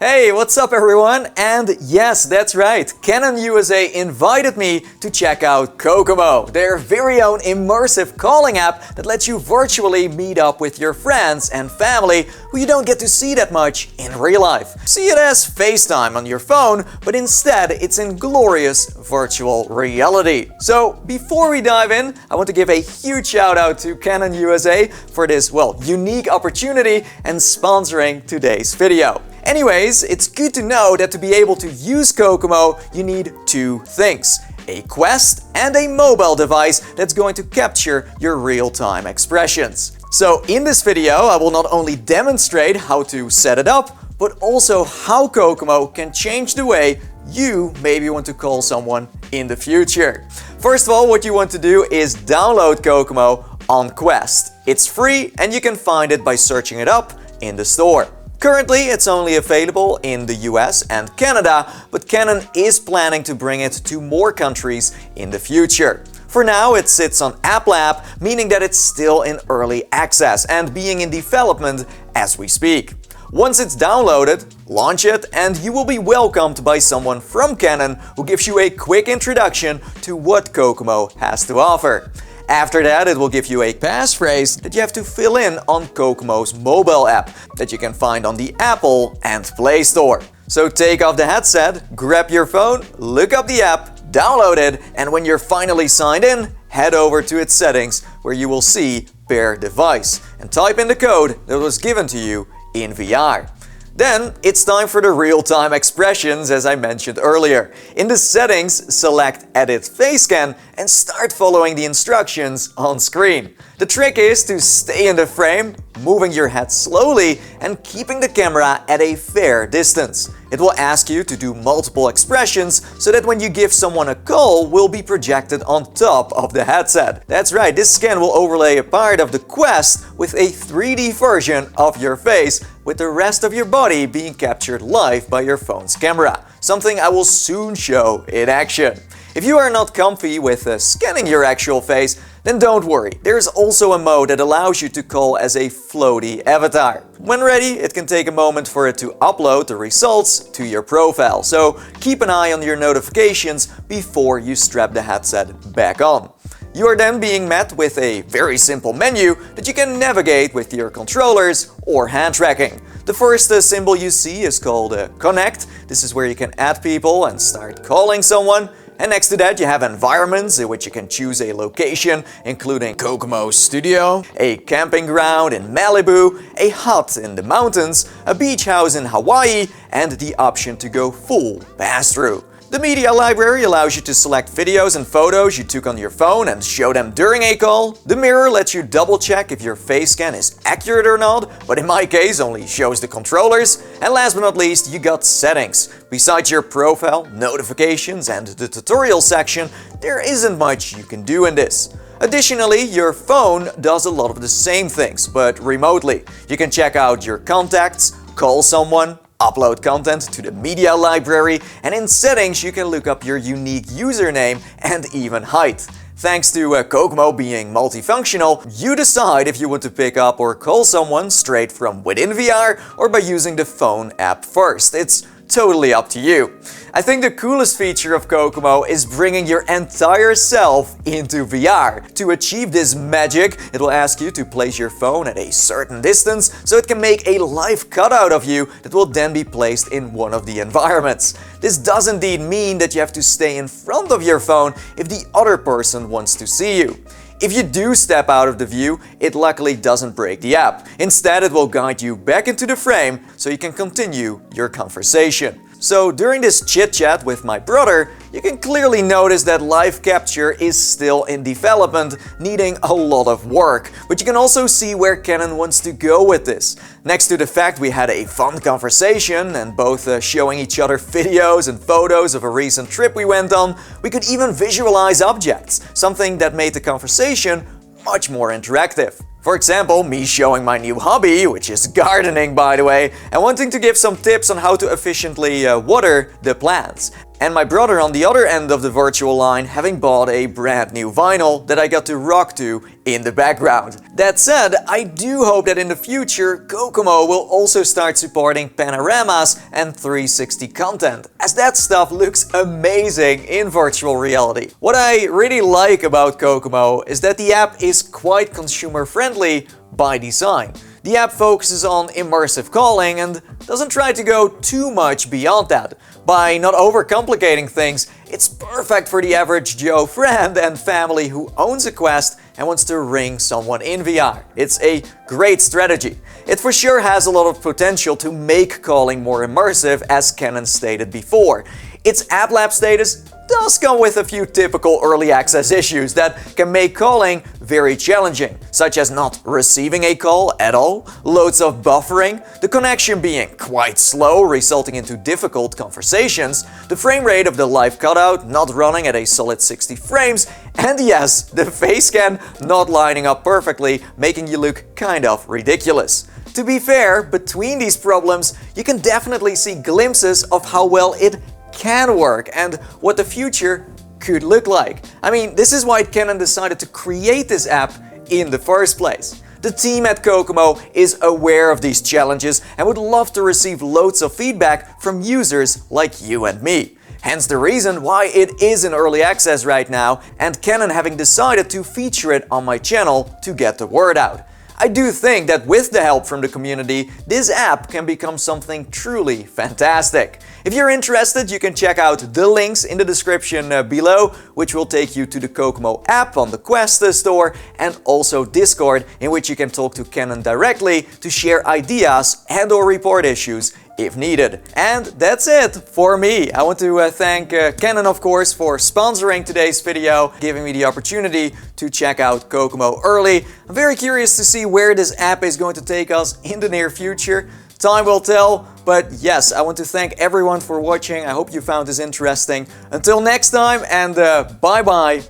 Hey, what's up everyone? And yes, that's right, Canon USA invited me to check out Kokomo, their very own immersive calling app that lets you virtually meet up with your friends and family who you don't get to see that much in real life. See it as FaceTime on your phone, but instead it's in glorious virtual reality. So before we dive in, I want to give a huge shout out to Canon USA for this, unique opportunity and sponsoring today's video. Anyways, it's good to know that to be able to use Kokomo, you need two things: a Quest and a mobile device that's going to capture your real-time expressions. So in this video, I will not only demonstrate how to set it up, but also how Kokomo can change the way you maybe want to call someone in the future. First of all, what you want to do is download Kokomo on Quest. It's free and you can find it by searching it up in the store. Currently, it's only available in the US and Canada, but Canon is planning to bring it to more countries in the future. For now, it sits on App Lab, meaning that it's still in early access and being in development as we speak. Once it's downloaded, launch it and you will be welcomed by someone from Canon who gives you a quick introduction to what Kokomo has to offer. After that, it will give you a passphrase that you have to fill in on Kokomo's mobile app that you can find on the Apple and Play Store. So take off the headset, grab your phone, look up the app, download it, and when you're finally signed in, head over to its settings where you will see Pair Device and type in the code that was given to you in VR. Then it's time for the real-time expressions as I mentioned earlier. In the settings, select Edit Face Scan and start following the instructions on screen. The trick is to stay in the frame, moving your head slowly and keeping the camera at a fair distance. It will ask you to do multiple expressions so that when you give someone a call, will be projected on top of the headset. That's right, this scan will overlay a part of the Quest with a 3D version of your face, with the rest of your body being captured live by your phone's camera. Something I will soon show in action. If you are not comfy with scanning your actual face, then don't worry. There's also a mode that allows you to call as a floaty avatar. When ready, it can take a moment for it to upload the results to your profile, so keep an eye on your notifications before you strap the headset back on. You are then being met with a very simple menu that you can navigate with your controllers or hand tracking. The first symbol you see is called Connect. This is where you can add people and start calling someone. And next to that you have environments in which you can choose a location, including Kokomo's studio, a camping ground in Malibu, a hut in the mountains, a beach house in Hawaii, and the option to go full pass-through. The media library allows you to select videos and photos you took on your phone and show them during a call. The mirror lets you double check if your face scan is accurate or not, but in my case only shows the controllers. And last but not least, you got settings. Besides your profile, notifications and the tutorial section, there isn't much you can do in this. Additionally, your phone does a lot of the same things, but remotely. You can check out your contacts, call someone, upload content to the media library, and in settings you can look up your unique username and even height. Thanks to Kokomo being multifunctional, you decide if you want to pick up or call someone straight from within VR or by using the phone app first. It's totally up to you. I think the coolest feature of Kokomo is bringing your entire self into VR. To achieve this magic, it will ask you to place your phone at a certain distance so it can make a live cutout of you that will then be placed in one of the environments. This does indeed mean that you have to stay in front of your phone if the other person wants to see you. If you do step out of the view, it luckily doesn't break the app. Instead, it will guide you back into the frame so you can continue your conversation. So during this chit-chat with my brother, you can clearly notice that live capture is still in development, needing a lot of work. But you can also see where Canon wants to go with this. Next to the fact we had a fun conversation and both showing each other videos and photos of a recent trip we went on, we could even visualize objects, something that made the conversation much more interactive. For example, me showing my new hobby, which is gardening by the way, and wanting to give some tips on how to efficiently water the plants. and my brother on the other end of the virtual line having bought a brand new vinyl that I got to rock to in the background. That said, I do hope that in the future Kokomo will also start supporting panoramas and 360 content, as that stuff looks amazing in virtual reality. What I really like about Kokomo is that the app is quite consumer friendly by design. The app focuses on immersive calling and doesn't try to go too much beyond that. By not overcomplicating things, it's perfect for the average Joe friend and family who owns a Quest and wants to ring someone in VR. It's a great strategy. It for sure has a lot of potential to make calling more immersive, as Canon stated before. Its App Lab status does come with a few typical early access issues that can make calling very challenging, such as not receiving a call at all, loads of buffering, the connection being quite slow resulting into difficult conversations, the frame rate of the live cutout not running at a solid 60 frames, and yes, the face scan not lining up perfectly, making you look kind of ridiculous. To be fair, between these problems, you can definitely see glimpses of how well it can work and what the future could look like. I mean, this is why Canon decided to create this app in the first place. The team at Kokomo is aware of these challenges and would love to receive loads of feedback from users like you and me. Hence the reason why it is in early access right now, and Canon having decided to feature it on my channel to get the word out. I do think that with the help from the community, this app can become something truly fantastic. If you're interested, you can check out the links in the description below, which will take you to the Kokomo app on the Quest store, and also Discord, in which you can talk to Canon directly to share ideas and/or report issues if needed. And that's it for me. I want to thank Canon, of course, for sponsoring today's video, giving me the opportunity to check out Kokomo early. I'm very curious to see where this app is going to take us in the near future. Time will tell, but yes, I want to thank everyone for watching. I hope you found this interesting. Until next time, and bye-bye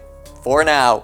for now.